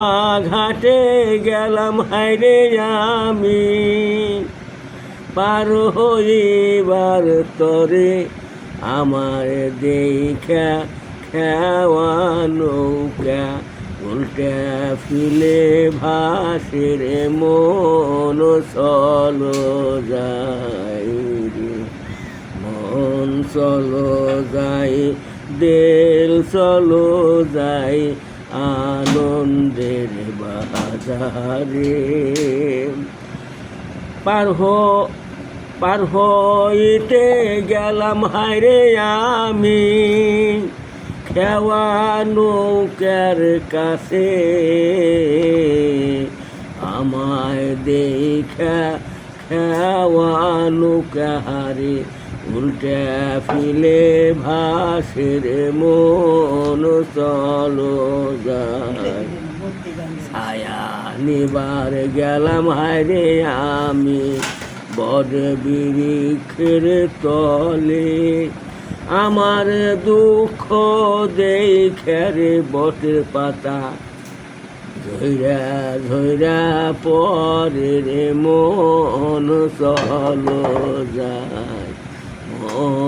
ঘাটে গেলাম হাইরে আমি পার হইবার তরে আমার দেখা খেওয়া নৌকা উল্টা ফিলে ভাসে রে মন চলো যাই রে মন চলো যাই দেল চলো যাই আনন্দের বাজারে পার হইতে গেলাম হায়রে আমি খেওয়া নৌকার কাছে আমায় দেখা খেওয়া নৌকা হারে উল্টা ফিলে ভাসের মন চলো যায় ছায়া নিবার গেলাম হায়রে আমি বড় বৃক্ষের তলে আমার দুঃখ দেখে রে বটের পাতা ঝইরা ঝইরা পরে রে মন চলো যায় মন